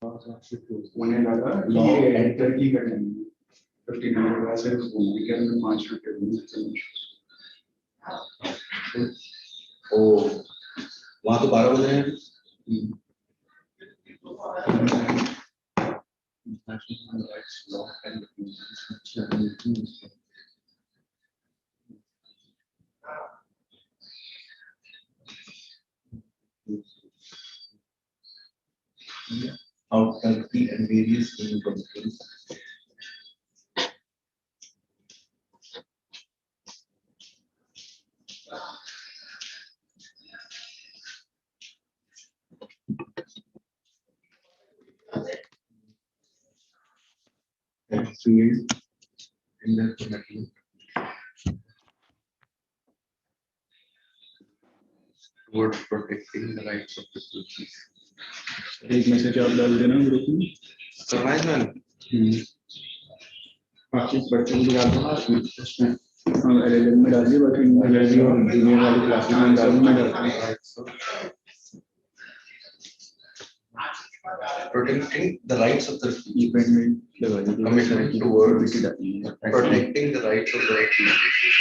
होने लगा law enter की करनी 1500 वैसे घूमने के अंदर 5 मिनट ओ वहां तो 12 बजे हैं। Out Turkey and various EU countries. And field in the committee towards protecting the rights of the species. एक मैसेज आप डाल देना ग्रुप में Survive man. बाकी बच्चों को डाल दूंगा उसमें एलएलएम में डाल दिए बाकी एलएलएम और जूनियर वाली क्लासेस में डालूंगा Protecting the rights of the dependent commitment towards protecting the rights of the species.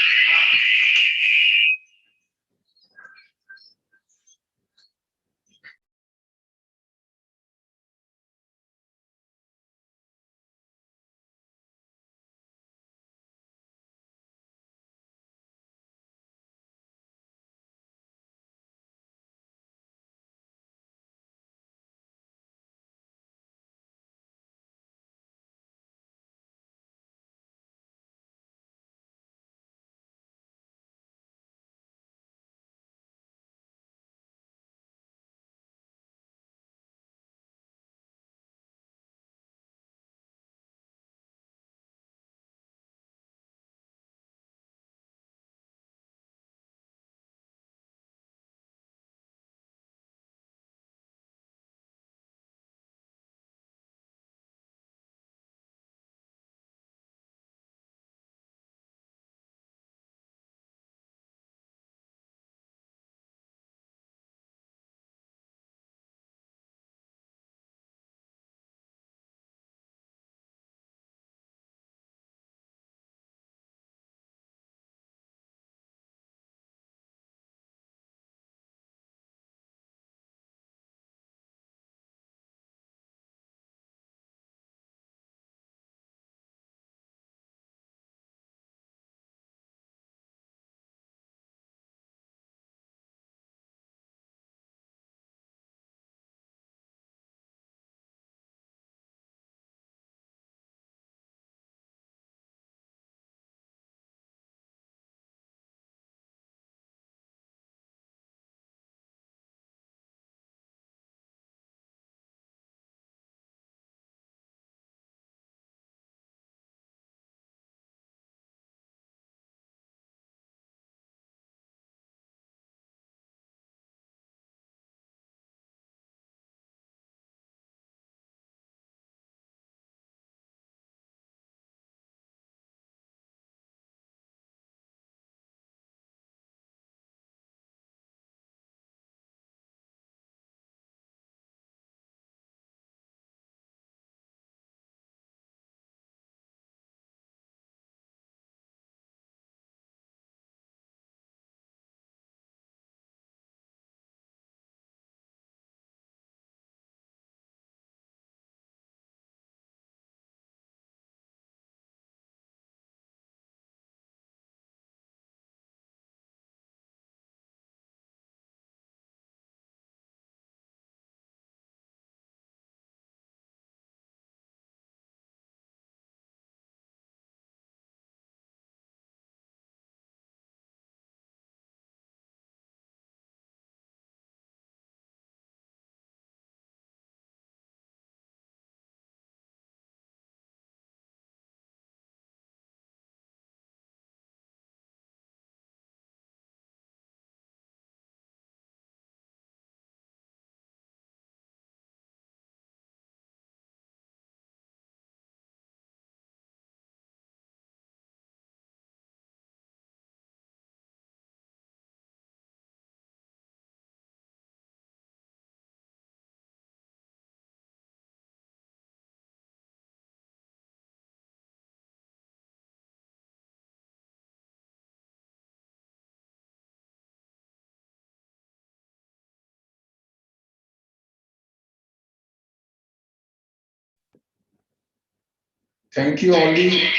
Thank you, Ollie.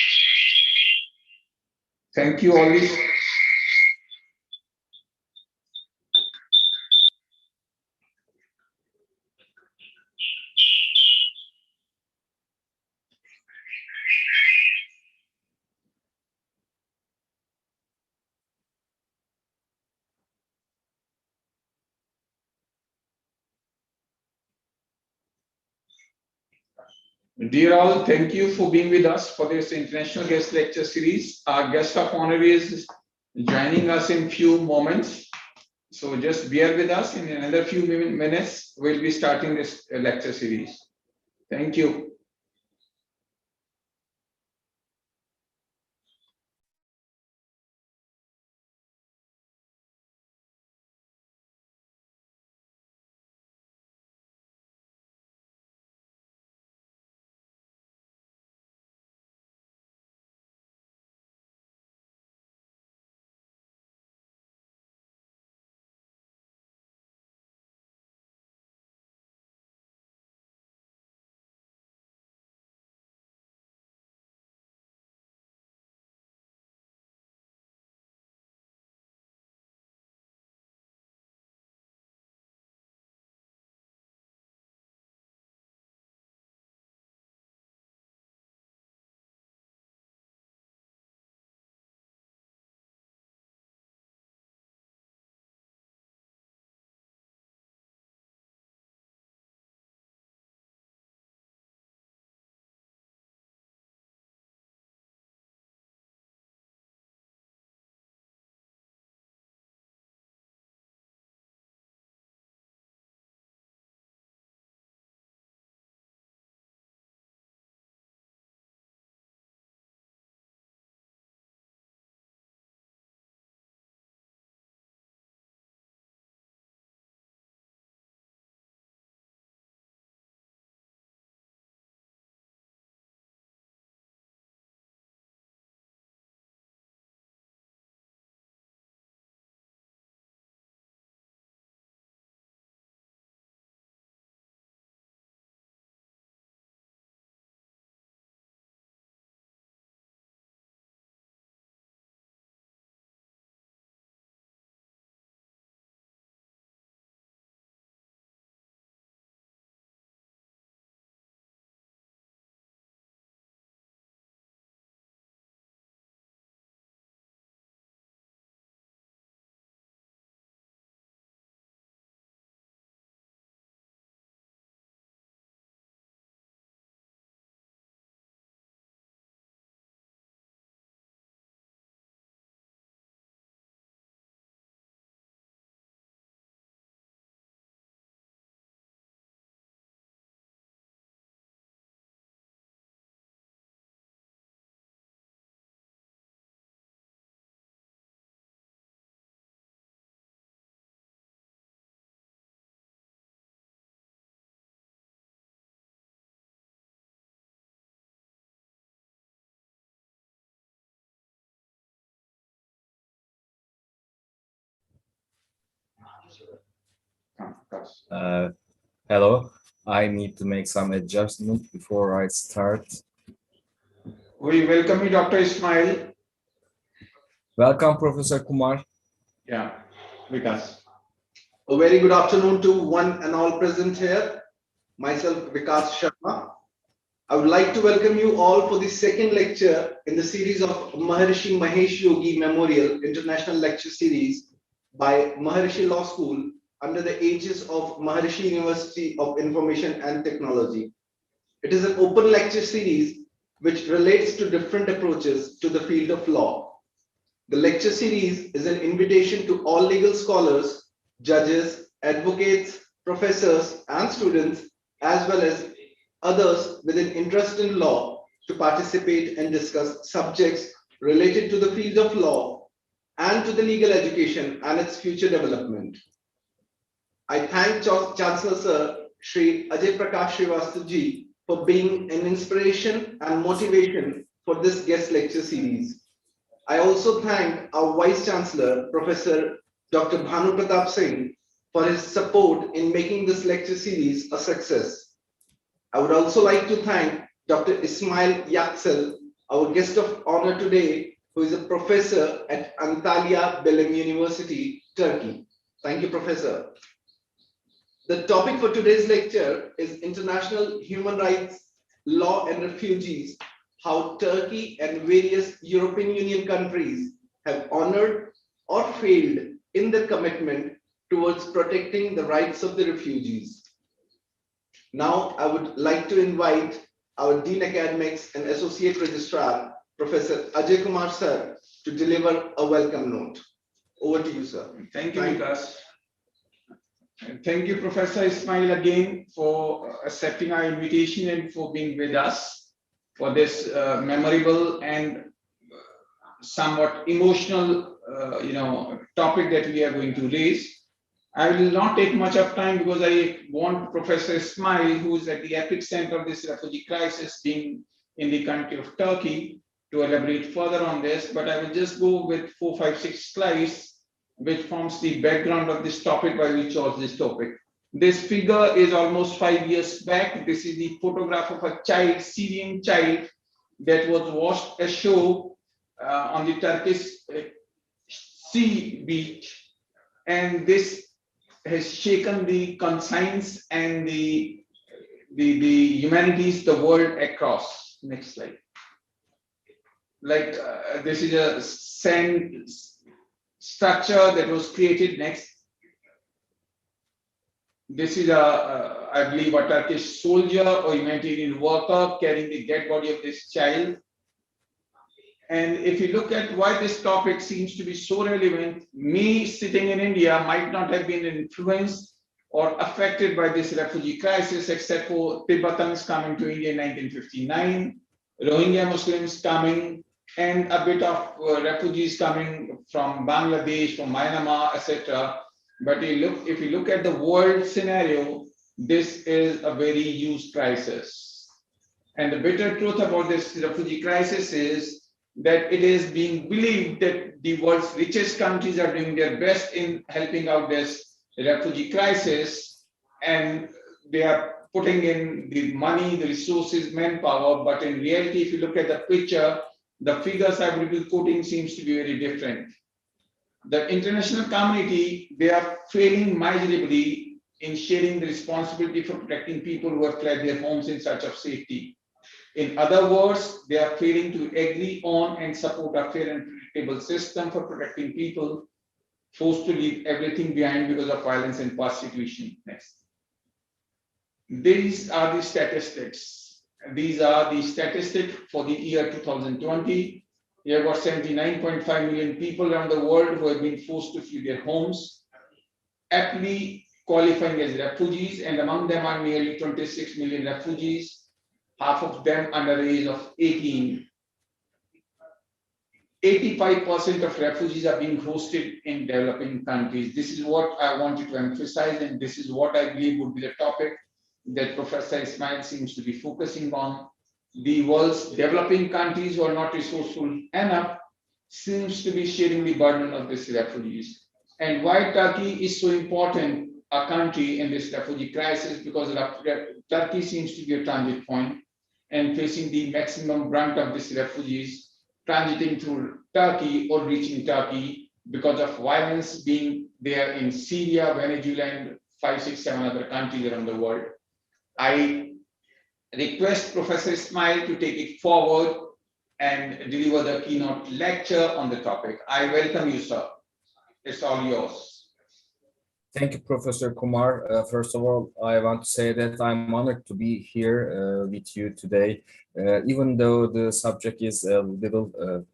Thank you, Ollie. Dear all, thank you for being with us for this international guest lecture series. Our guest of honor is joining us in few moments. So just bear with us. In another few minutes, we'll be starting this lecture series. Thank you. Hello, I need to make some adjustment before I start. We welcome you, Dr. Ismail. Welcome, Professor Kumar. Yeah, Vikas. A very good afternoon to one and all present here. Myself, Vikas Sharma. I would like to welcome you all for the second lecture in the series of Maharishi Mahesh Yogi Memorial International Lecture Series by Maharishi Law School under the aegis of Maharishi University of Information and Technology. It is an open lecture series which relates to different approaches to the field of law. The lecture series is an invitation to all legal scholars, judges, advocates, professors, and students, as well as others with an interest in law to participate and discuss subjects related to the field of law and to the legal education and its future development. I thank Chancellor Sir Shri Ajay Prakash Srivastav for being an inspiration and motivation for this guest lecture series. I also thank our Vice Chancellor, Professor Dr. Bhanu Pratap Singh, for his support in making this lecture series a success. I would also like to thank Dr. Ismail Yuksel, our guest of honor today, who is a professor at Antalya Bilim University, Turkey. Thank you, Professor. The topic for today's lecture is International Human Rights Law and Refugees, how Turkey and various European Union countries have honored or failed in their commitment towards protecting the rights of the refugees. Now, I would like to invite our Dean Academics and Associate Registrar, Professor Ajay Kumar Sir, to deliver a welcome note. Over to you, sir. Thank you, Vikas. And thank you, Professor Ismail, again for accepting our invitation and for being with us for this memorable and somewhat emotional, topic that we are going to raise. I will not take much of time because I want Professor Ismail, who is at the epicenter of this refugee crisis, being in the country of Turkey, to elaborate further on this. But I will just go with 4, 5, 6 slides, which forms the background of this topic, why we chose this topic. This figure is almost 5 years back. This is the photograph of a child, Syrian child, that was washed ashore on the Turkish sea beach. And this has shaken the conscience and the humanities, the world across. Next slide. Like this is a sand structure that was created. Next. This is I believe a Turkish soldier or humanitarian worker carrying the dead body of this child. And if you look at why this topic seems to be so relevant, me sitting in India might not have been influenced or affected by this refugee crisis, except for Tibetans coming to India in 1959, Rohingya Muslims coming, and a bit of refugees coming from Bangladesh, from Myanmar, etc. But if you look at the world scenario, this is a very huge crisis. And the bitter truth about this refugee crisis is that it is being believed that the world's richest countries are doing their best in helping out this refugee crisis, and they are putting in the money, the resources, manpower. But in reality, if you look at the picture, the figures I will be quoting seems to be very different. The international community, they are failing miserably in sharing the responsibility for protecting people who have fled their homes in search of safety. In other words, they are failing to agree on and support a fair and predictable system for protecting people forced to leave everything behind because of violence and persecution. Next. These are the statistics. These are the statistics for the year 2020. You have got 79.5 million people around the world who have been forced to flee their homes, aptly qualifying as refugees, and among them are nearly 26 million refugees, half of them under the age of 18. 85% of refugees are being hosted in developing countries. This is what I wanted to emphasize, and this is what I believe would be the topic that Professor Ismail seems to be focusing on. The world's developing countries who are not resourceful enough seems to be sharing the burden of these refugees. And why Turkey is so important a country in this refugee crisis, because Turkey seems to be a transit point and facing the maximum brunt of these refugees transiting through Turkey or reaching Turkey because of violence being there in Syria, Venezuela, and 5, 6, 7 other countries around the world. I request Professor Ismail to take it forward and deliver the keynote lecture on the topic. I welcome you, sir. It's all yours. Thank you, Professor Kumar. First of all, I want to say that I'm honored to be here with you today, even though the subject is a little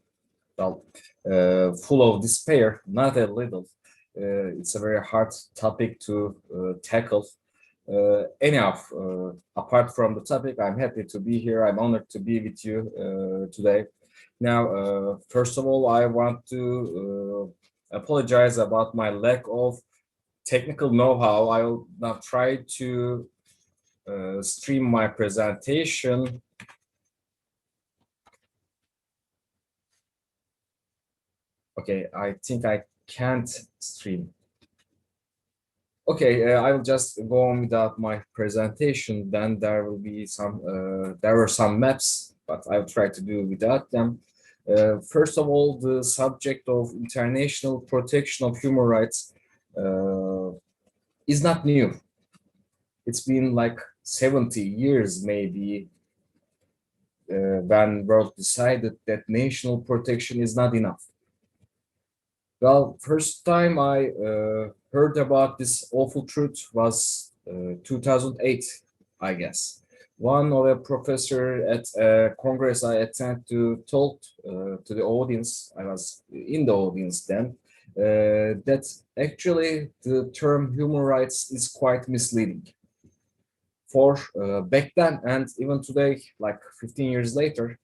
full of despair, not a little. It's a very hard topic to tackle. Anyhow, apart from the topic, I'm happy to be here. I'm honored to be with you today. Now, first of all, I want to apologize about my lack of technical know-how. I will now try to stream my presentation. Okay, I think I can't stream. Okay, I will just go on without my presentation. Then there will be some, there were some maps, but I'll try to do without them. First of all, the subject of international protection of human rights is not new. It's been like 70 years, maybe, when world decided that national protection is not enough. Well, first time I heard about this awful truth was 2008, I guess. One of a professor at a congress I attended to told to the audience, I was in the audience then, that actually the term human rights is quite misleading. For back then and even today, like 15 years later,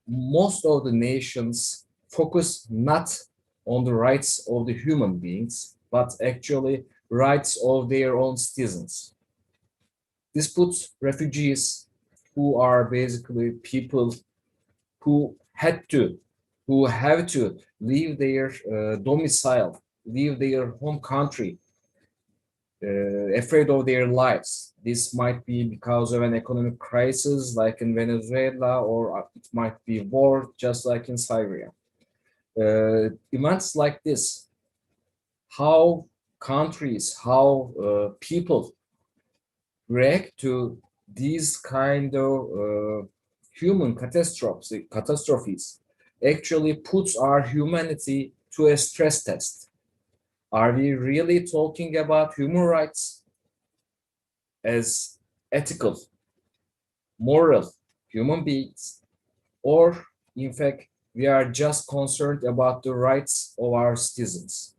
most of the nations focus not on the rights of the human beings, but actually rights of their own citizens. This puts refugees, who are basically people who who have to leave their domicile, leave their home country, afraid of their lives. This might be because of an economic crisis like in Venezuela, or it might be war just like in Syria. Events like this, how countries, how people react to these kind of human catastrophes actually puts our humanity to a stress test. Are we really talking about human rights as ethical, moral human beings, or in fact, we are just concerned about the rights of our citizens,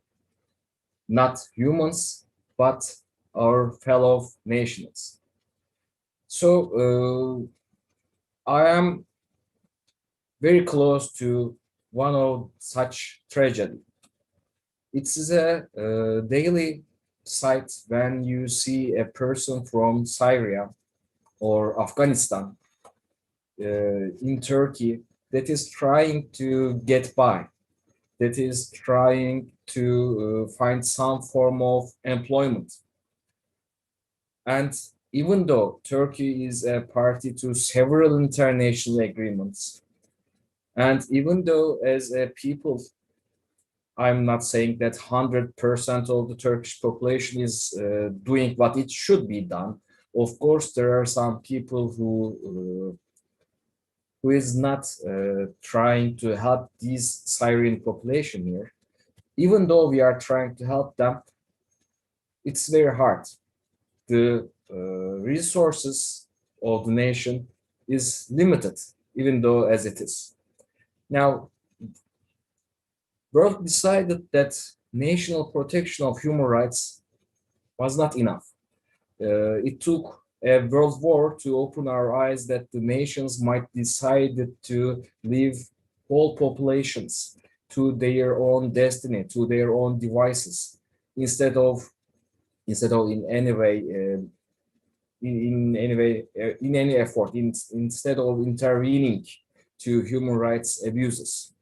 not humans, but our fellow nations? So I am very close to one of such tragedy. It is a daily sight when you see a person from Syria or Afghanistan in Turkey that is trying to get by, that is trying to find some form of employment. And even though Turkey is a party to several international agreements, and even though as a people, I'm not saying that 100% of the Turkish population is doing what it should be done. Of course, there are some people who is not trying to help these Syrian population here. Even though we are trying to help them, it's very hard. The resources of the nation is limited, even though as it is. Now, world decided that national protection of human rights was not enough. It took a world war to open our eyes that the nations might decide to leave whole populations to their own destiny, to their own devices, instead of in any way in any effort, instead of intervening to human rights abuses.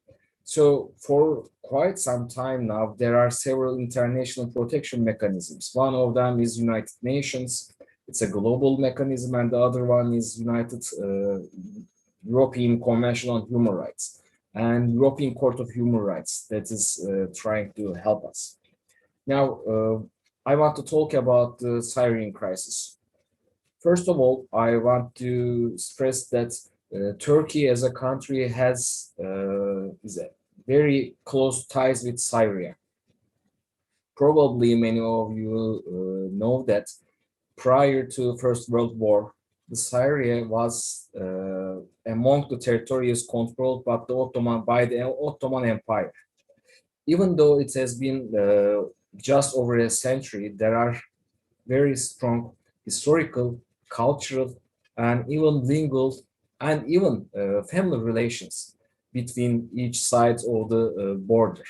So for quite some time now, there are several international protection mechanisms. One of them is United Nations. It's a global mechanism, and the other one is United European Convention on Human Rights and European Court of Human Rights that is trying to help us. Now, I want to talk about the Syrian crisis. First of all, I want to stress that Turkey as a country has is a very close ties with Syria. Probably many of you know that prior to First World War, the Syria was among the territories controlled by the Ottoman Empire. Even though it has been just over a century, there are very strong historical, cultural, and even lingual, and even family relations between each side of the border.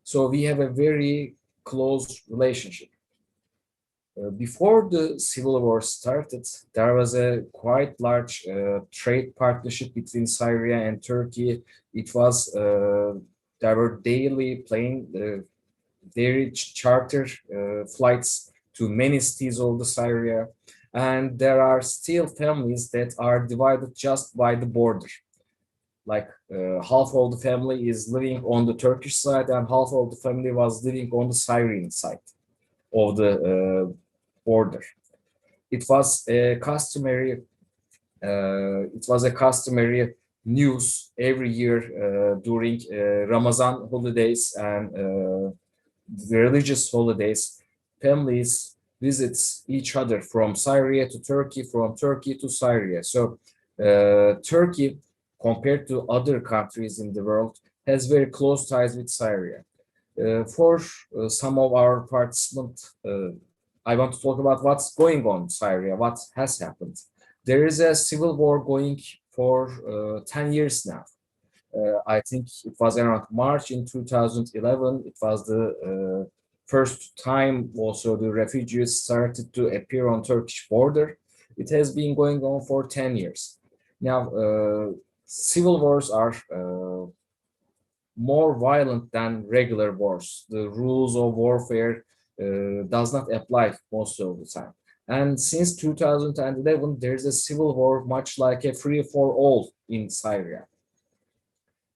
So we have a very close relationship. Before the civil war started, there was a quite large trade partnership between Syria and Turkey. It was there were daily plane daily charter flights to many cities of the Syria. And there are still families that are divided just by the border. Like half of the family is living on the Turkish side and half of the family was living on the Syrian side of the border. It was a customary news every year during Ramazan holidays and the religious holidays. Families visit each other from Syria to Turkey, from Turkey to Syria. So Turkey, compared to other countries in the world, has very close ties with Syria. For some of our participants, I want to talk about what's going on in Syria, what has happened. There is a civil war going for 10 years now. I think it was around March in 2011. It was the first time also the refugees started to appear on Turkish border. It has been going on for 10 years. Now, civil wars are more violent than regular wars. The rules of warfare does not apply most of the time. And since 2011, there's a civil war much like a free-for-all in Syria.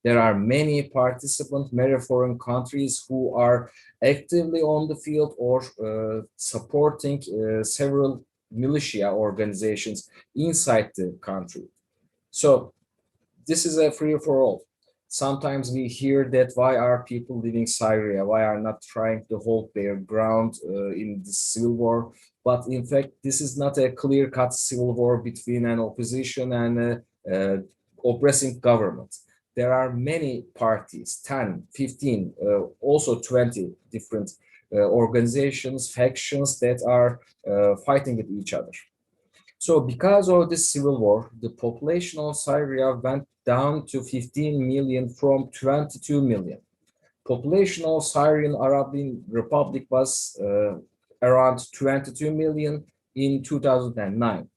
There are many participants, many foreign countries who are actively on the field or supporting several militia organizations inside the country. So this is a free-for-all. Sometimes we hear that why are people leaving Syria? Why are not trying to hold their ground in the civil war? But in fact, this is not a clear-cut civil war between an opposition and a oppressing government. There are many parties, 10, 15, also 20 different organizations, factions that are fighting with each other. So because of this civil war, the population of Syria went down to 15 million from 22 million. Population of Syrian Arabian Republic was around 22 million in 2009.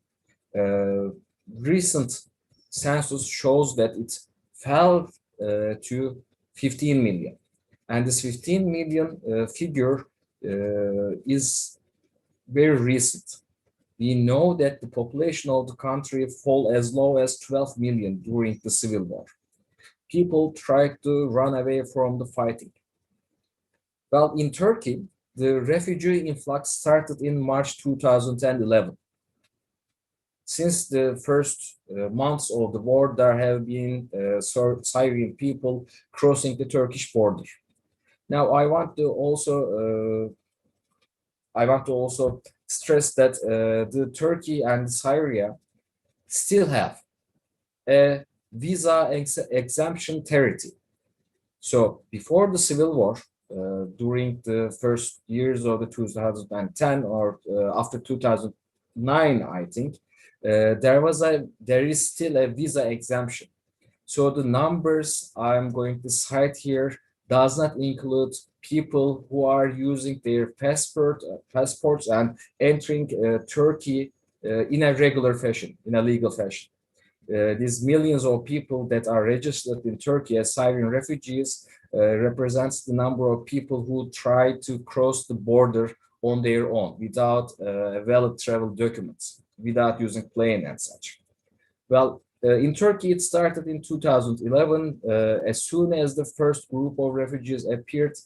Recent census shows that it fell to 15 million. And this 15 million figure is very recent. We know that the population of the country fell as low as 12 million during the civil war. People tried to run away from the fighting. Well, in Turkey, the refugee influx started in March 2011. Since the first months of the war, there have been Syrian people crossing the Turkish border. Now, I want to also stress that the Turkey and Syria still have a visa exemption treaty. So before the civil war, during the first years of the 2010 or after 2009, I think, there is still a visa exemption. So the numbers I'm going to cite here does not include people who are using their passports and entering Turkey in a regular fashion, in a legal fashion. These millions of people that are registered in Turkey as Syrian refugees represents the number of people who try to cross the border on their own without valid travel documents, without using plane and such. Well, in Turkey, it started in 2011. As soon as the first group of refugees appeared,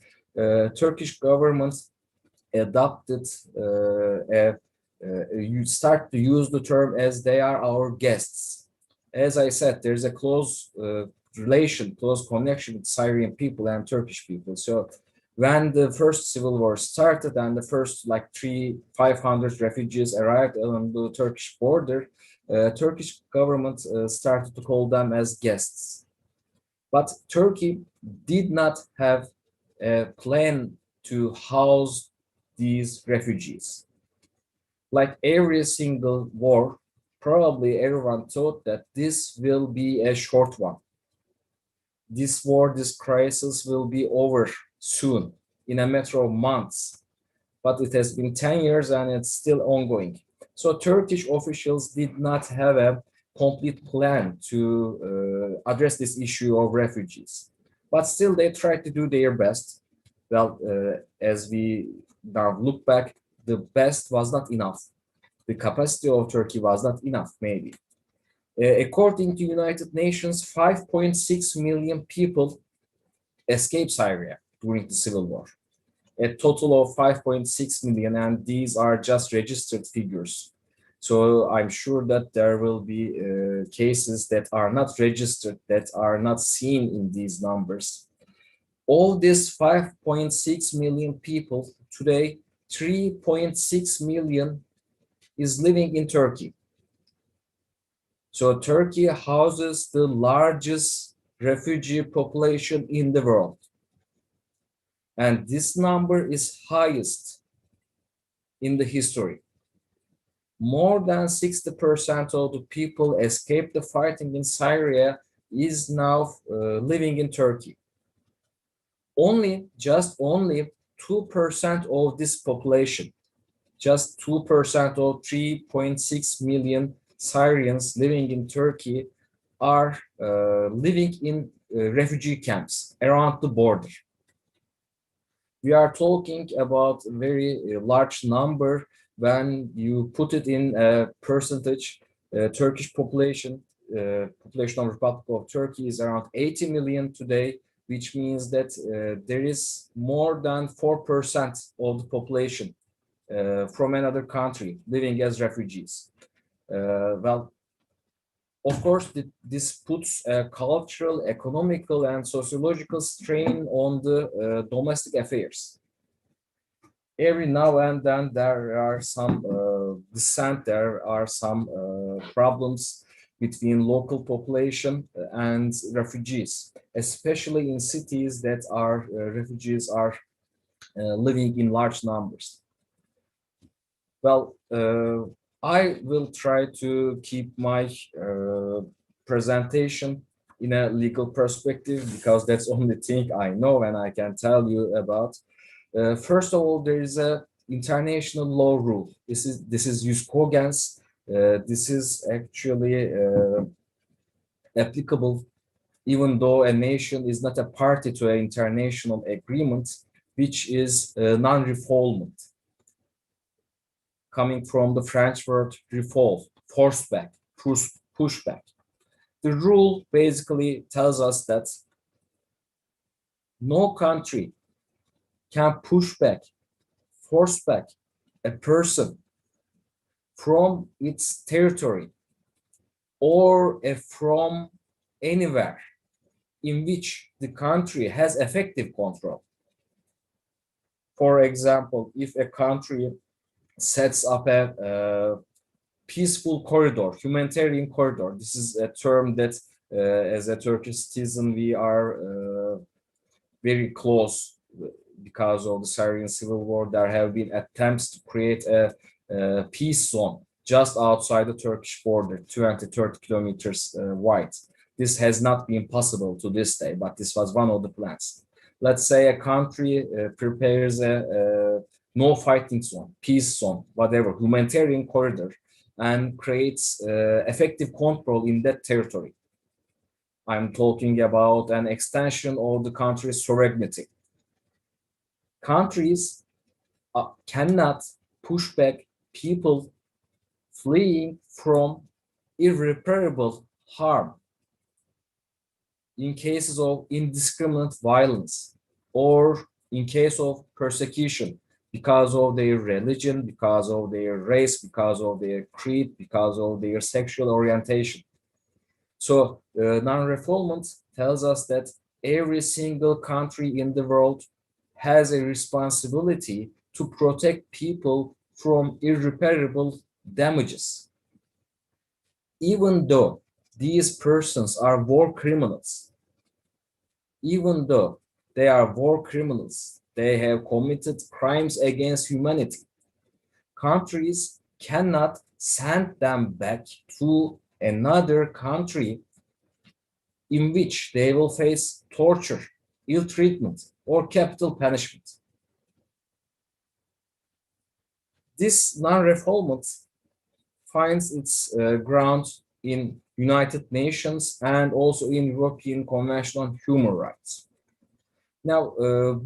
Turkish government adopted, you start to use the term as they are our guests. As I said, there's a close relation, close connection with Syrian people and Turkish people. So when the first civil war started and the first like 500 refugees arrived on the Turkish border, Turkish government started to call them as guests. But Turkey did not have a plan to house these refugees. Like every single war, probably everyone thought that this will be a short one. This war, this crisis will be over soon, in a matter of months. But it has been 10 years and it's still ongoing. So Turkish officials did not have a complete plan to address this issue of refugees. But still they tried to do their best. Well, as we now look back, the best was not enough. The capacity of Turkey was not enough, maybe. According to United Nations, 5.6 million people escaped Syria during the civil war. A total of 5.6 million, and these are just registered figures. So I'm sure that there will be cases that are not registered, that are not seen in these numbers. All these 5.6 million people, today 3.6 million is living in Turkey. So Turkey houses the largest refugee population in the world. And this number is highest in the history. More than 60% of the people escaped the fighting in Syria is now living in Turkey. Just only 2% of this population, just 2% of 3.6 million Syrians living in Turkey are living in refugee camps around the border. We are talking about a very large number when you put it in a percentage. Turkish population of Republic of Turkey is around 80 million today, which means that there is more than 4% of the population from another country living as refugees. Well, of course, this puts a cultural, economical, and sociological strain on the domestic affairs. Every now and then there are some dissent, there are some problems between local population and refugees, especially in cities that are refugees are living in large numbers. Well, I will try to keep my presentation in a legal perspective because that's the only thing I know and I can tell you about. First of all, there is a international law rule. This is jus cogens. This is actually applicable even though a nation is not a party to an international agreement, which is non-refoulement, coming from the French word refoulement, force back, push back. The rule basically tells us that no country can push back, force back a person from its territory or from anywhere in which the country has effective control. For example, if a country sets up a peaceful corridor, humanitarian corridor, this is a term that as a Turkish citizen, we are very close because of the Syrian civil war. There have been attempts to create a peace zone just outside the Turkish border, 20-30 kilometers wide. This has not been possible to this day, but this was one of the plans. Let's say a country prepares a no fighting zone, peace zone, whatever, humanitarian corridor, and creates effective control in that territory. I'm talking about an extension of the country's sovereignty. Countries cannot push back people fleeing from irreparable harm in cases of indiscriminate violence or in case of persecution because of their religion, because of their race, because of their creed, because of their sexual orientation. So non-refoulement tells us that every single country in the world has a responsibility to protect people from irreparable damages. Even though these persons are war criminals, even though they are war criminals, they have committed crimes against humanity, countries cannot send them back to another country in which they will face torture, ill treatment, or capital punishment. This non-refoulement finds its ground in United Nations and also in European Convention on Human Rights. Now,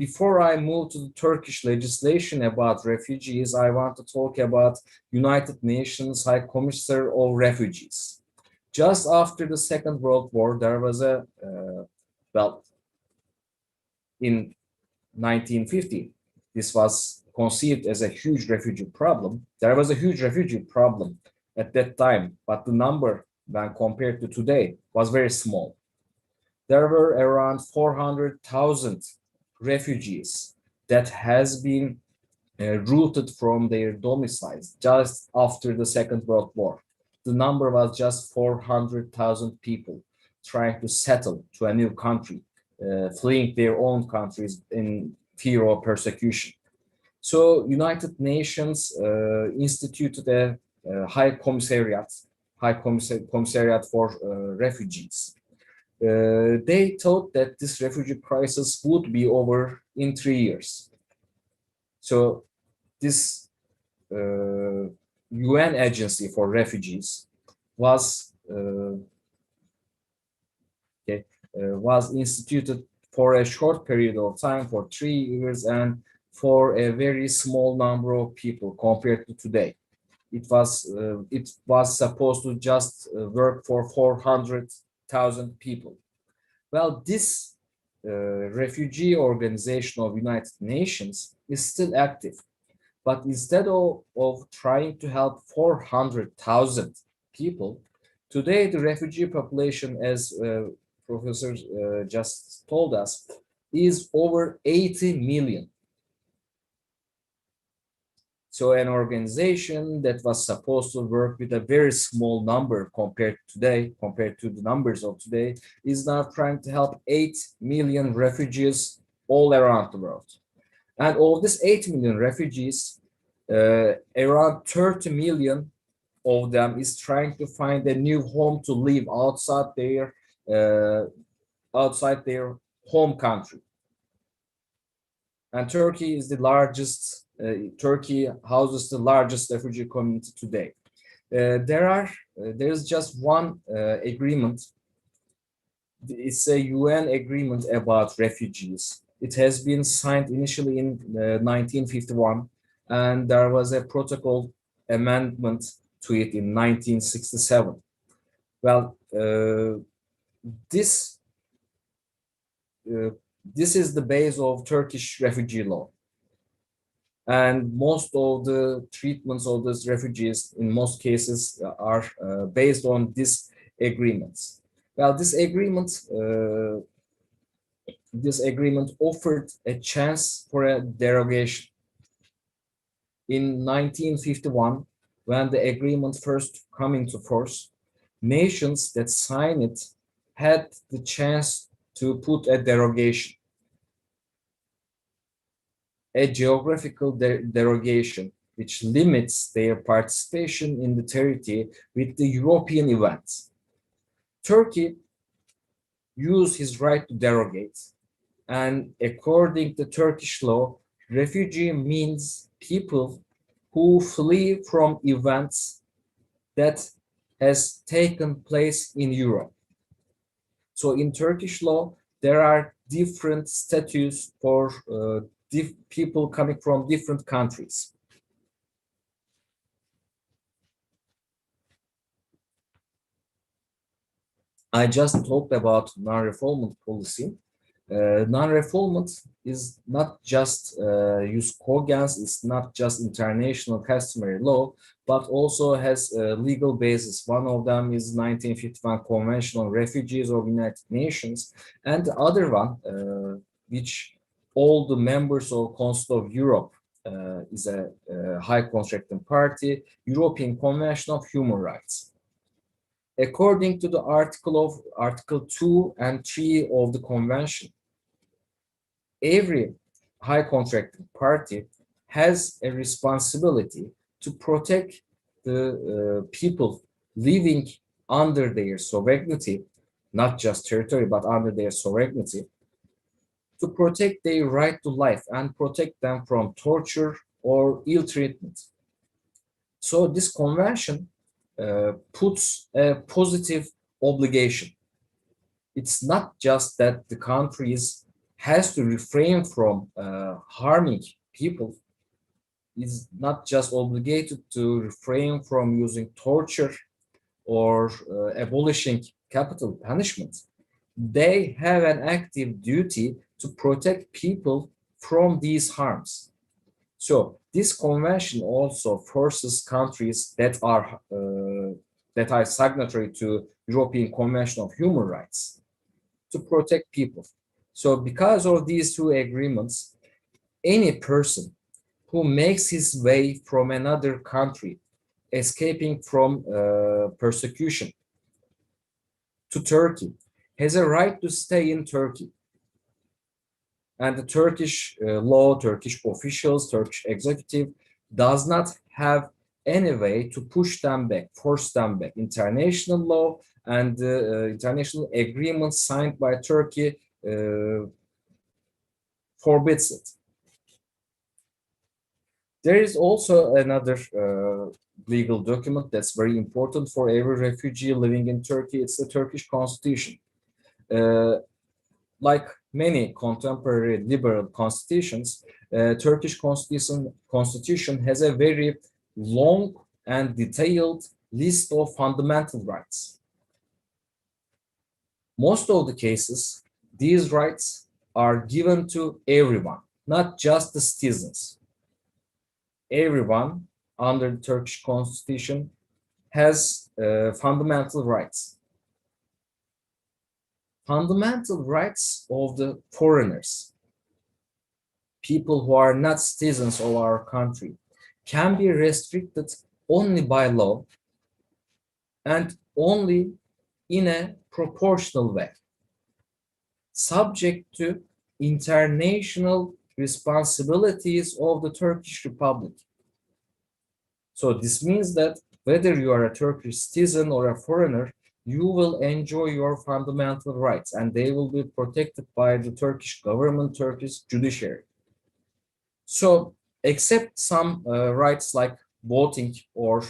before I move to the Turkish legislation about refugees, I want to talk about United Nations High Commissioner of Refugees. Just after the Second World War, there was a, well, in 1950, this was conceived as a huge refugee problem. There was a huge refugee problem at that time, but the number when compared to today was very small. There were around 400,000 refugees that has been rooted from their domiciles just after the Second World War. The number was just 400,000 people trying to settle to a new country, fleeing their own countries in fear of persecution. So United Nations instituted a high commissariat for refugees. They thought that this refugee crisis would be over in 3 years. So this UN agency for refugees was was instituted for a short period of time, for 3 years, and for a very small number of people compared to today. It was supposed to just work for 400,000 people. Well, this refugee organization of United Nations is still active, but instead of trying to help 400,000 people, today the refugee population, as Professor just told us, is over 80 million. So an organization that was supposed to work with a very small number compared to the numbers of today, is now trying to help 8 million refugees all around the world. And of these 8 million refugees, around 30 million of them is trying to find a new home to live outside their home country. And Turkey is the largest. Turkey houses the largest refugee community today. There is just one agreement. It's a UN agreement about refugees. It has been signed initially in 1951, and there was a protocol amendment to it in 1967. Well, this is the base of Turkish refugee law. And most of the treatments of these refugees, in most cases, are based on these agreements. Well, this agreement offered a chance for a derogation. In 1951, when the agreement first came into force, nations that signed it had the chance to put a derogation. A geographical derogation, which limits their participation in the territory with the European events. Turkey used his right to derogate, and according to Turkish law, refugee means people who flee from events that has taken place in Europe. So in Turkish law, there are different statutes for people coming from different countries. I just talked about non-refoulement policy. Non-refoulement is not just jus cogens, it's not just international customary law, but also has a legal basis. One of them is 1951 Convention on Refugees of United Nations, and the other one, which all the members of Council of Europe is a high contracting party, European Convention of Human Rights. According to the Article 2 and 3 of the Convention, every high contracting party has a responsibility to protect the people living under their sovereignty, not just territory, but under their sovereignty, to protect their right to life and protect them from torture or ill treatment. So this convention puts a positive obligation. It's not just that the countries has to refrain from harming people, is not just obligated to refrain from using torture or abolishing capital punishment. They have an active duty to protect people from these harms. So this convention also forces countries that are signatory to European Convention of Human Rights to protect people. So because of these two agreements, any person who makes his way from another country, escaping from persecution to Turkey, has a right to stay in Turkey. And the Turkish law, Turkish officials, Turkish executive does not have any way to push them back, force them back. International law and international agreements signed by Turkey forbids it. There is also another legal document that's very important for every refugee living in Turkey. It's the Turkish Constitution. Like many contemporary liberal constitutions, Turkish constitution has a very long and detailed list of fundamental rights. Most of the cases, these rights are given to everyone, not just the citizens. Everyone under the Turkish constitution has fundamental rights. Fundamental rights of the foreigners, people who are not citizens of our country, can be restricted only by law and only in a proportional way, subject to international responsibilities of the Turkish Republic. So this means that whether you are a Turkish citizen or a foreigner, you will enjoy your fundamental rights and they will be protected by the Turkish government, Turkish judiciary. So except some rights like voting or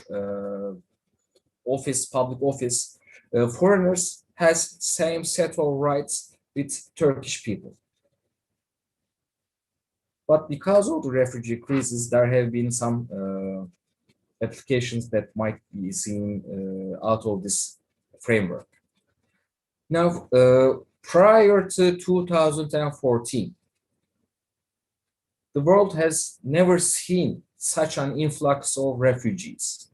public office, foreigners has same set of rights with Turkish people. But because of the refugee crisis, there have been some applications that might be seen out of this framework. Now, prior to 2014, the world has never seen such an influx of refugees.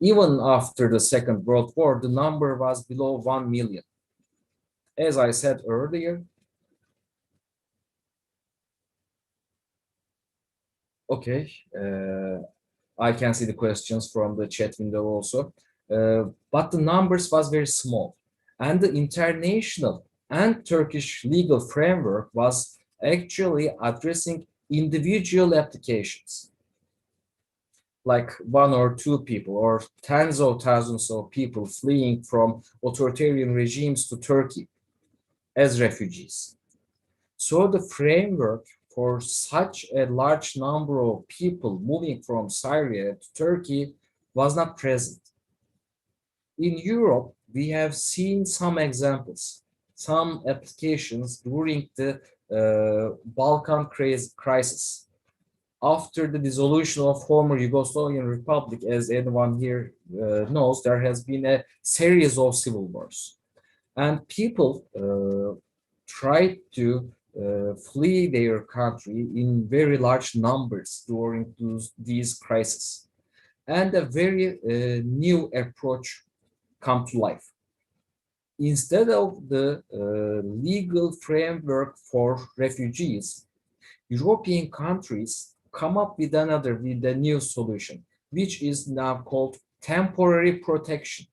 Even after the Second World War, the number was below 1 million. As I said earlier, okay, I can see the questions from the chat window also, but the numbers was very small. And the international and Turkish legal framework was actually addressing individual applications, like one or two people or tens of thousands of people fleeing from authoritarian regimes to Turkey as refugees. So the framework for such a large number of people moving from Syria to Turkey was not present. In Europe, we have seen some examples, some applications during the Balkan crisis. After the dissolution of former Yugoslavian Republic, as anyone here knows, there has been a series of civil wars. And people tried to flee their country in very large numbers during these crises. And a very new approach come to life. Instead of the legal framework for refugees, European countries come up with a new solution, which is now called temporary protection.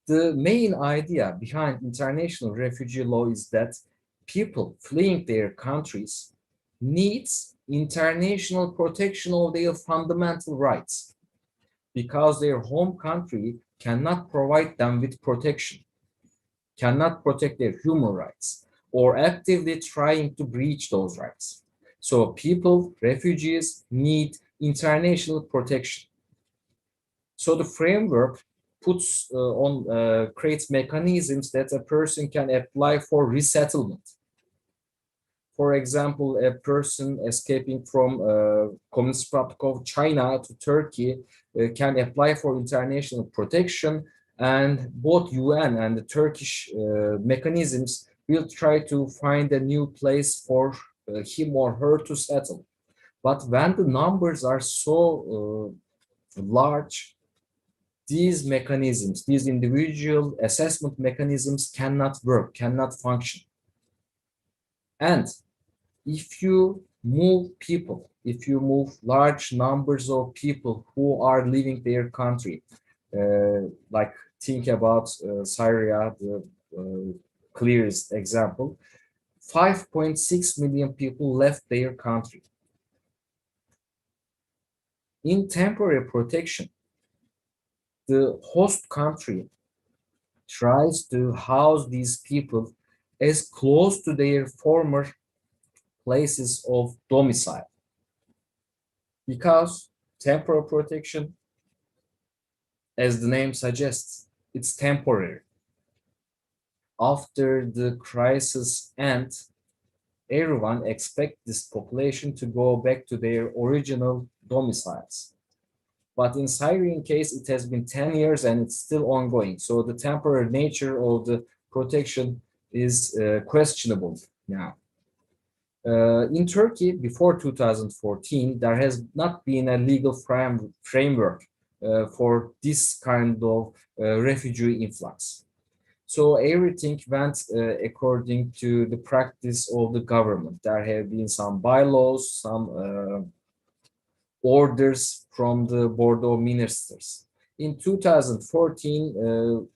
The main idea behind international refugee law is that people fleeing their countries needs international protection of their fundamental rights because their home country cannot provide them with protection, cannot protect their human rights, or actively trying to breach those rights. So people, refugees, need international protection. So the framework creates mechanisms that a person can apply for resettlement. For example, a person escaping from Communist Republic of China to Turkey can apply for international protection, and both UN and the Turkish mechanisms will try to find a new place for him or her to settle. But when the numbers are so large, these mechanisms, these individual assessment mechanisms cannot work, cannot function. And if you move people, if you move large numbers of people who are leaving their country, like think about Syria, the clearest example, 5.6 million people left their country. In temporary protection, the host country tries to house these people as close to their former places of domicile, because temporary protection, as the name suggests, it's temporary. After the crisis ends, everyone expects this population to go back to their original domiciles. But in Syrian case, it has been 10 years and it's still ongoing. So the temporary nature of the protection is questionable now. In Turkey, before 2014, there has not been a legal framework for this kind of refugee influx. So everything went according to the practice of the government. There have been some bylaws, some orders from the Board of Ministers. In 2014,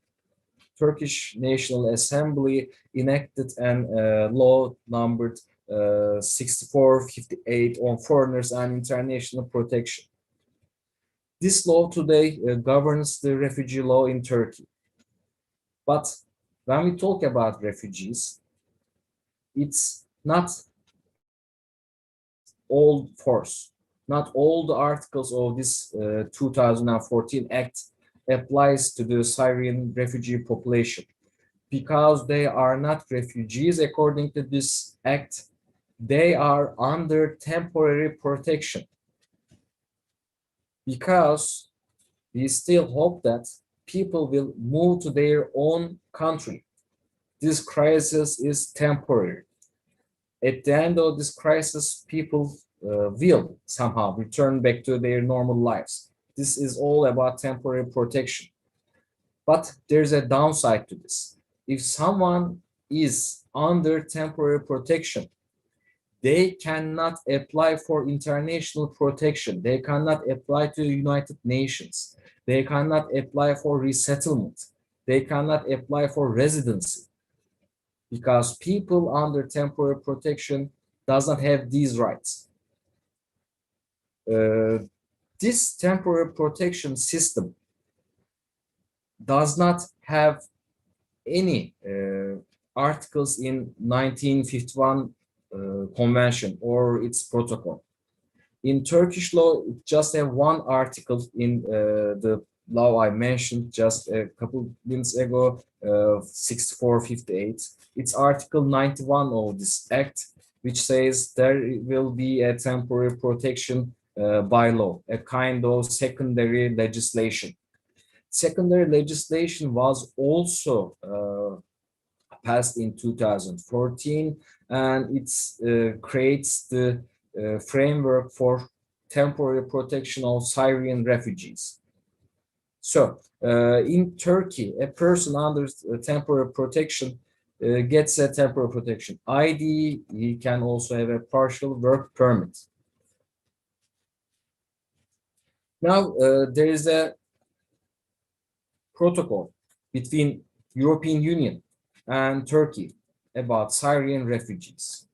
Turkish National Assembly enacted a law numbered 6458 on foreigners and international protection. This law today governs the refugee law in Turkey. But when we talk about refugees, it's not all force. Not all the articles of this 2014 Act applies to the Syrian refugee population, because they are not refugees according to this act. They are under temporary protection, because we still hope that people will move to their own country. This crisis is temporary. At the end of this crisis, people will somehow return back to their normal lives. This is all about temporary protection. But there's a downside to this. If someone is under temporary protection, they cannot apply for international protection. They cannot apply to the United Nations. They cannot apply for resettlement. They cannot apply for residency, because people under temporary protection doesn't have these rights. This temporary protection system does not have any articles in 1951 convention or its protocol. In Turkish law, it just have one article in the law I mentioned just a couple minutes ago, 6458. It's Article 91 of this act, which says there will be a temporary protection by law, a kind of secondary legislation. Secondary legislation was also passed in 2014, and it creates the framework for temporary protection of Syrian refugees. So in Turkey, a person under temporary protection gets a temporary protection ID. He can also have a partial work permit. Now there is a protocol between European Union and Turkey about Syrian refugees.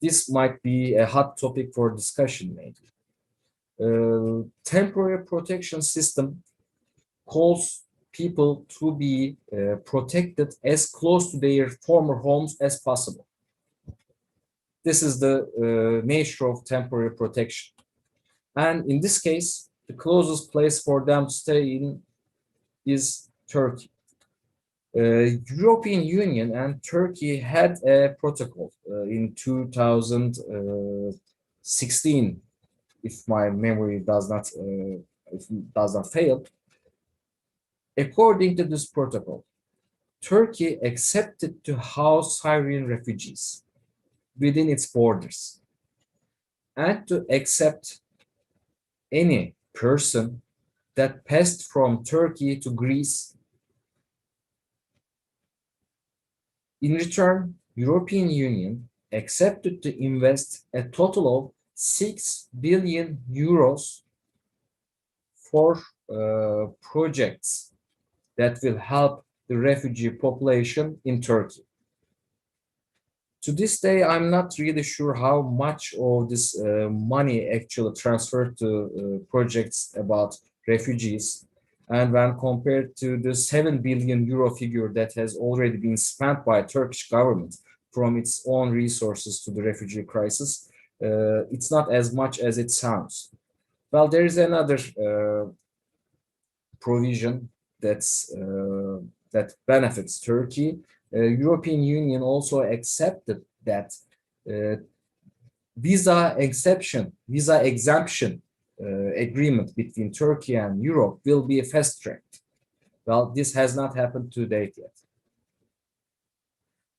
This might be a hot topic for discussion, maybe. Temporary protection system calls people to be protected as close to their former homes as possible. This is the nature of temporary protection. And in this case, the closest place for them to stay in is Turkey. European Union and Turkey had a protocol in 2016, if my memory does not fail. According to this protocol, Turkey accepted to house Syrian refugees within its borders and to accept any person that passed from Turkey to Greece. In return, European Union accepted to invest a total of 6 billion euros for projects that will help the refugee population in Turkey. To this day, I'm not really sure how much of this money actually transferred to projects about refugees. And when compared to the 7 billion euro figure that has already been spent by Turkish government from its own resources to the refugee crisis, it's not as much as it sounds. Well, there is another provision that benefits Turkey. European Union also accepted that visa exemption agreement between Turkey and Europe will be fast-tracked. Well, this has not happened to date yet.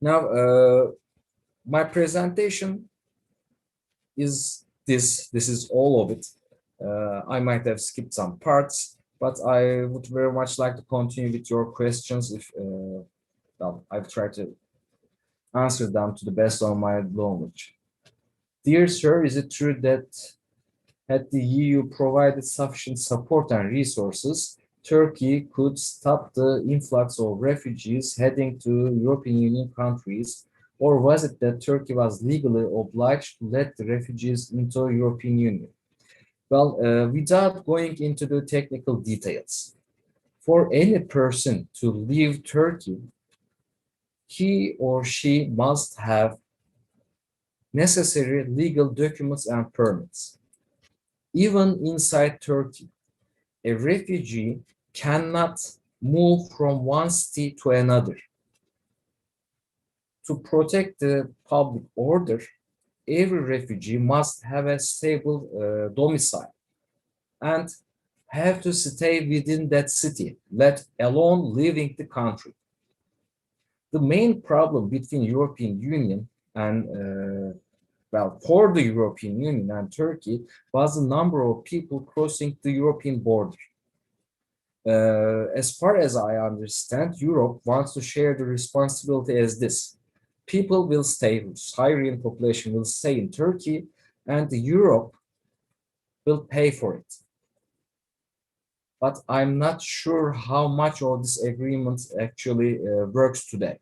Now, my presentation is this. This is all of it. I might have skipped some parts, but I would very much like to continue with your questions if well, I've tried to answer them to the best of my knowledge. Dear sir, is it true that had the EU provided sufficient support and resources, Turkey could stop the influx of refugees heading to European Union countries, or was it that Turkey was legally obliged to let the refugees into European Union? Well, without going into the technical details, for any person to leave Turkey, he or she must have necessary legal documents and permits. Even inside Turkey, a refugee cannot move from one city to another. To protect the public order, every refugee must have a stable domicile and have to stay within that city, let alone leaving the country. The main problem between European Union and well, for the European Union and Turkey was the number of people crossing the European border. As far as I understand, Europe wants to share the responsibility as this. People will stay, Syrian population will stay in Turkey, and Europe will pay for it. But I'm not sure how much of this agreement actually works today.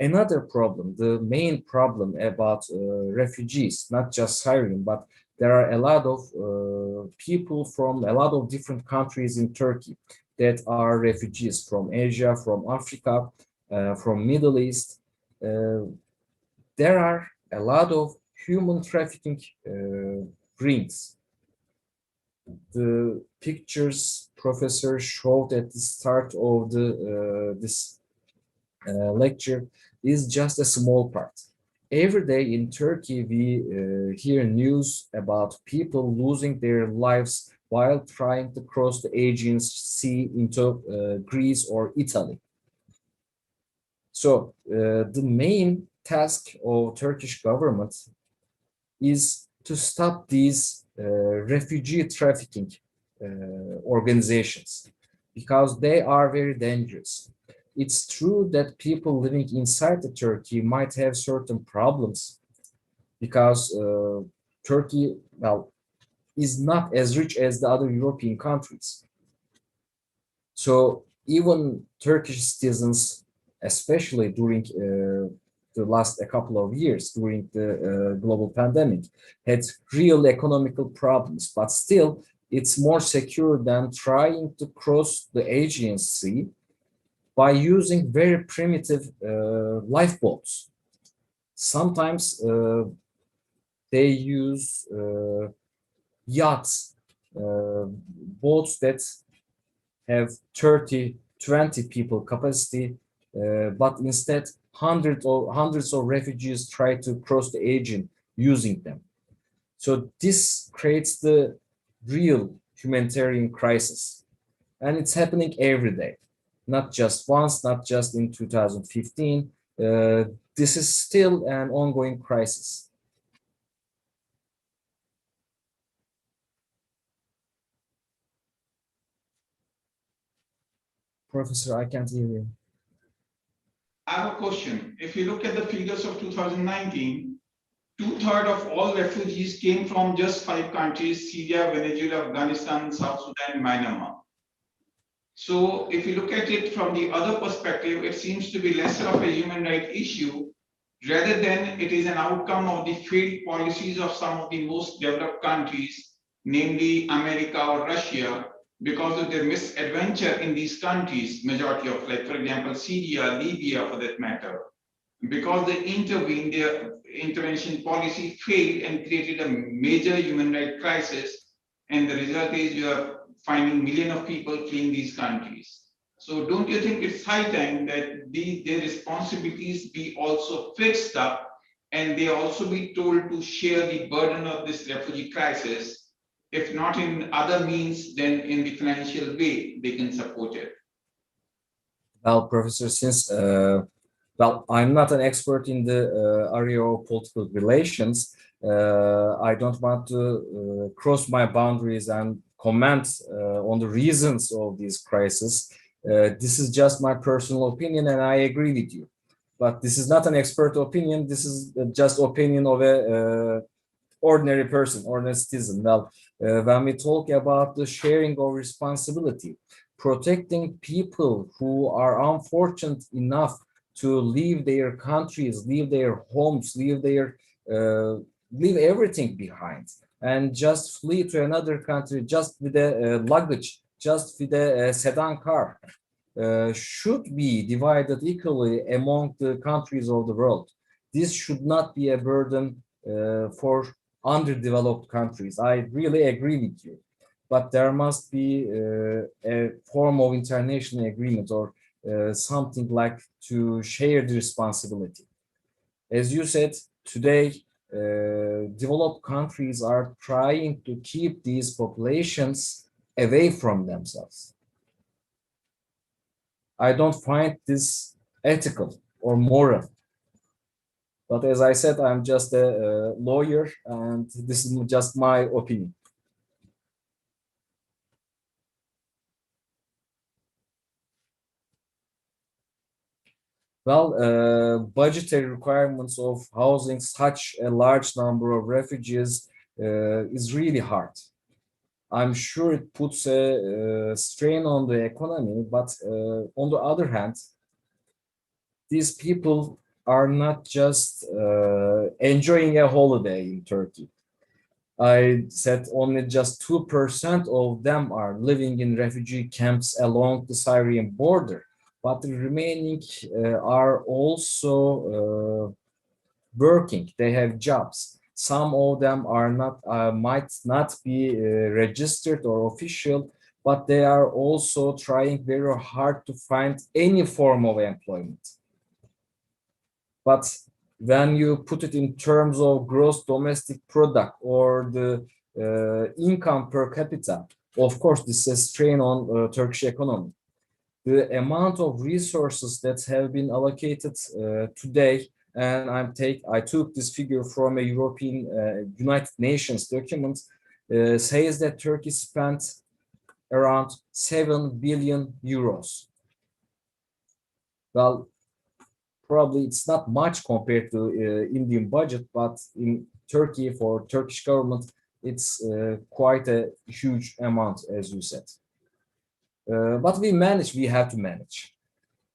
Another problem, the main problem about refugees, not just Syrian, but there are a lot of people from a lot of different countries in Turkey that are refugees from Asia, from Africa, from Middle East. There are a lot of human trafficking rings. The pictures professor showed at the start of this lecture is just a small part. Every day in Turkey, we hear news about people losing their lives while trying to cross the Aegean Sea into Greece or Italy. So the main task of Turkish government is to stop these refugee trafficking organizations because they are very dangerous. It's true that people living inside the Turkey might have certain problems because Turkey, well, is not as rich as the other European countries. So even Turkish citizens, especially during the last couple of years during the global pandemic, had real economical problems, but still it's more secure than trying to cross the Aegean Sea by using very primitive lifeboats. Sometimes they use yachts, boats that have 30, 20 people capacity, but instead hundreds of refugees try to cross the Aegean using them. So this creates the real humanitarian crisis. And it's happening every day, not just once, not just in 2015. This is still an ongoing crisis. Professor, I can't hear you. I have a question. If you look at the figures of 2019, two-thirds of all refugees came from just 5 countries: Syria, Venezuela, Afghanistan, South Sudan, Myanmar. So if you look at it from the other perspective, it seems to be lesser of a human rights issue rather than it is an outcome of the failed policies of some of the most developed countries, namely America or Russia, because of their misadventure in these countries, majority of, like, for example, Syria, Libya for that matter, because they intervened, their intervention policy failed and created a major human rights crisis. And the result is you are finding millions of people fleeing these countries. So don't you think it's high time that their responsibilities be also fixed up and they also be told to share the burden of this refugee crisis, if not in other means, then in the financial way they can support it? Well, Professor, since well, I'm not an expert in the area of political relations, I don't want to cross my boundaries and comment on the reasons of this crisis. This is just my personal opinion, and I agree with you. But this is not an expert opinion. This is just opinion of a ordinary person, ordinary citizen. Well, when we talk about the sharing of responsibility, protecting people who are unfortunate enough to leave their countries, leave their homes, leave everything behind, and just flee to another country just with a luggage, just with a sedan car, should be divided equally among the countries of the world. This should not be a burden for underdeveloped countries. I really agree with you, but there must be a form of international agreement or something like to share the responsibility. As you said, today, developed countries are trying to keep these populations away from themselves. I don't find this ethical or moral. But as I said, I'm just a lawyer, and this is just my opinion. Well, budgetary requirements of housing such a large number of refugees is really hard. I'm sure it puts a strain on the economy, but on the other hand, these people are not just enjoying a holiday in Turkey. I said only just 2% of them are living in refugee camps along the Syrian border, but the remaining are also working. They have jobs. Some of them are not, might not be registered or official, but they are also trying very hard to find any form of employment. But when you put it in terms of gross domestic product or the income per capita, of course, this is a strain on Turkish economy. The amount of resources that have been allocated today, and I took this figure from a European United Nations document, says that Turkey spent around 7 billion euros. Well, probably it's not much compared to Indian budget, but in Turkey, for Turkish government, it's quite a huge amount, as you said. But we have to manage.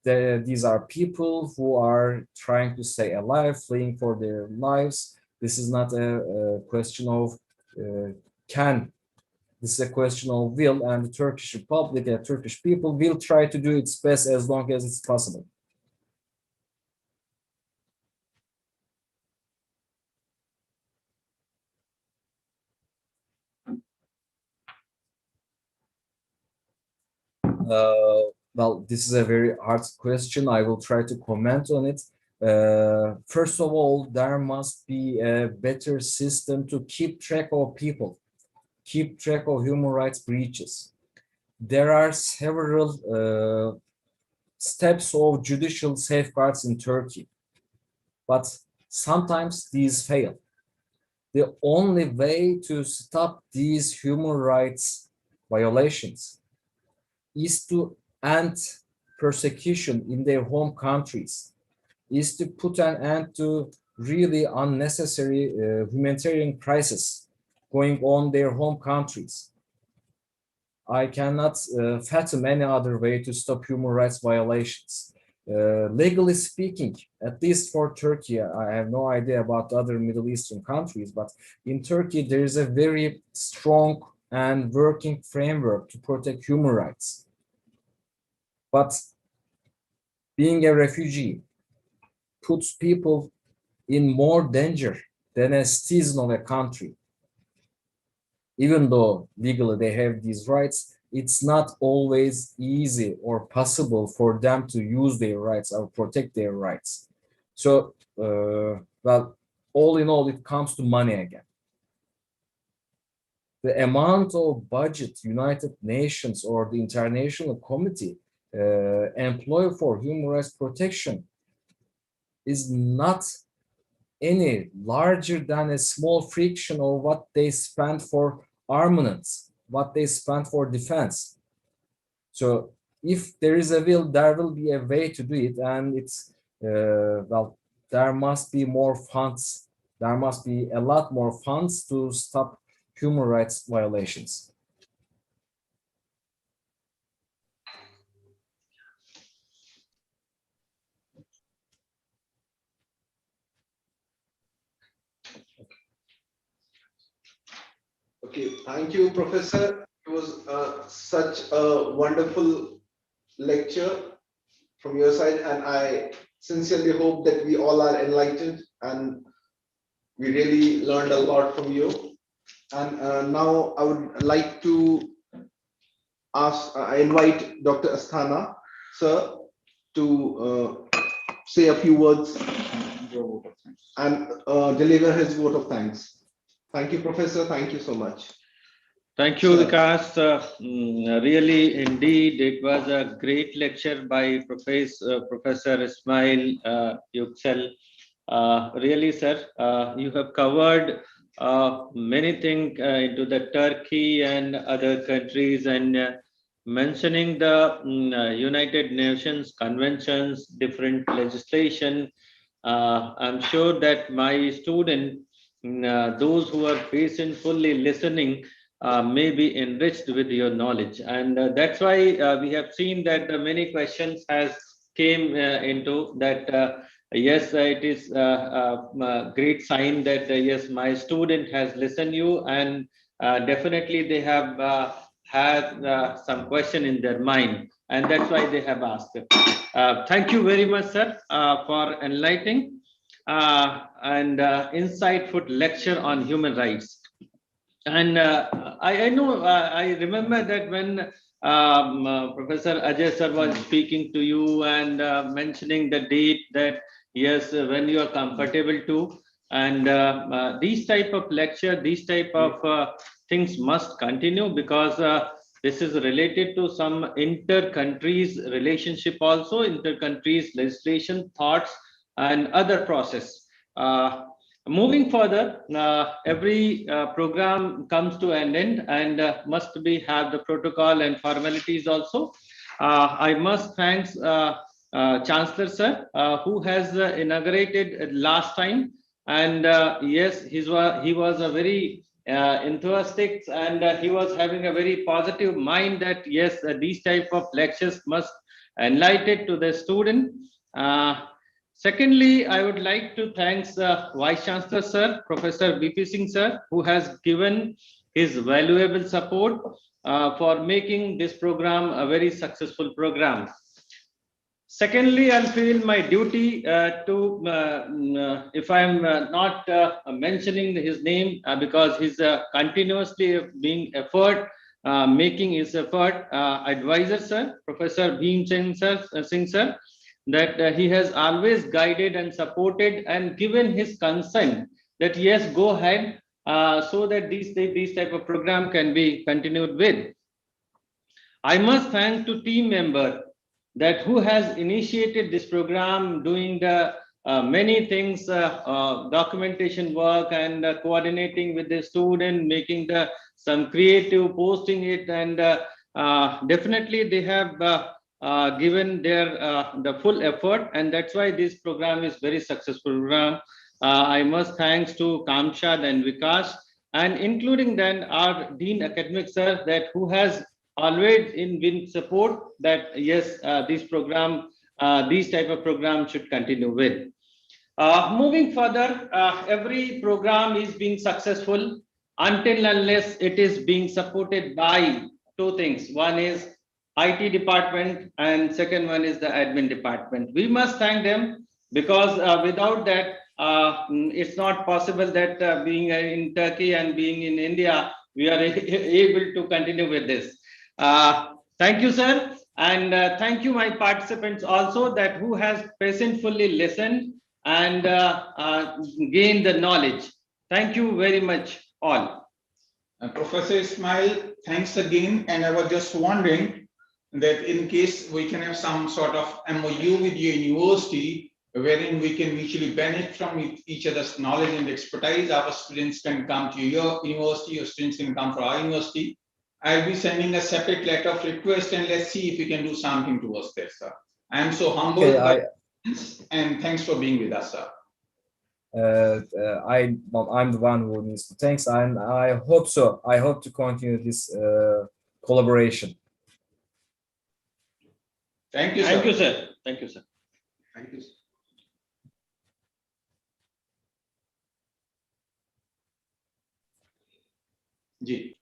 These are people who are trying to stay alive, fleeing for their lives. This is not a question of can. This is a question of will, and the Turkish Republic and Turkish people will try to do its best as long as it's possible. Well, this is a very hard question. I will try to comment on it. First of all, there must be a better system to keep track of people, keep track of human rights breaches. There are several steps of judicial safeguards in Turkey, but sometimes these fail. The only way to stop these human rights violations is to end persecution in their home countries, is to put an end to really unnecessary humanitarian crisis going on their home countries. I cannot fathom any other way to stop human rights violations. Legally speaking, at least for Turkey, I have no idea about other Middle Eastern countries, but in Turkey, there is a very strong and working framework to protect human rights. But being a refugee puts people in more danger than a citizen of a country. Even though legally they have these rights, it's not always easy or possible for them to use their rights or protect their rights. So, well, all in all, it comes to money again. The amount of budget United Nations or the International Committee employ for human rights protection is not any larger than a small fraction of what they spend for armaments, what they spend for defense. So if there is a will, there will be a way to do it, and it's well, there must be more funds. There must be a lot more funds to stop human rights violations. Okay, thank you, Professor. It was such a wonderful lecture from your side, and I sincerely hope that we all are enlightened and we really learned a lot from you. And now I would like to I invite Dr. Asthana, sir, to say a few words and deliver his vote of thanks. Thank you, Professor. Thank you so much. Thank you, Vikas. Really, indeed, it was a great lecture by Professor Ismail Yuksel. Really, sir, you have covered many things into the Turkey and other countries, and mentioning the United Nations conventions, different legislation. I'm sure that my student, those who are patiently listening, may be enriched with your knowledge, and that's why we have seen that many questions has came into that. Yes, it is a great sign that yes, my student has listened you, and definitely they have had some question in their mind, and that's why they have asked. Thank you very much, sir, for enlightening and insightful lecture on human rights. And I know, I remember that when Professor Ajay sir was speaking to you and mentioning the date that, yes, when you are comfortable to, and these type of lecture, these type of things must continue, because this is related to some inter-countries relationship also, inter-countries legislation, thoughts, and other process. Moving further, every program comes to an end, and must be have the protocol and formalities also. I must thanks Chancellor sir, who has inaugurated last time, and yes, he was a very enthusiastic, and he was having a very positive mind that yes, these type of lectures must enlighten to the student. Secondly, I would like to thank Vice Chancellor Sir, Professor BP Singh Sir, who has given his valuable support for making this program a very successful program. Secondly, I feel my duty if I'm not mentioning his name, because he's continuously being effort making his effort. Advisor, sir, Professor Bhim Singh, sir, that he has always guided and supported and given his consent that yes, go ahead, so that these type of program can be continued with. I must thank to team member that who has initiated this program, doing the many things, documentation work and coordinating with the student, making the some creative, posting it, and definitely they have given their the full effort, and that's why this program is very successful program. I must thanks to Kamshad and Vikas, and including then our Dean Academic sir, that who has always been support that yes, this program, these type of program should continue with. Moving further, every program is being successful until unless it is being supported by two things. One is IT department and second one is the admin department. We must thank them because without that, it's not possible that being in Turkey and being in India, we are able to continue with this. Thank you, sir. And thank you, my participants also that who has patiently listened and gained the knowledge. Thank you very much all. Professor Ismail, thanks again. And I was just wondering that in case we can have some sort of MOU with your university, wherein we can mutually benefit from each other's knowledge and expertise. Our students can come to your university, your students can come to our university. I'll be sending a separate letter of request and let's see if we can do something towards this, sir. I am so humbled and thanks for being with us, sir. I'm the one who needs to thanks, and I hope so. I hope to continue this collaboration. Thank you, sir. Thank you, sir. Thank you, sir. Thank you. Ji.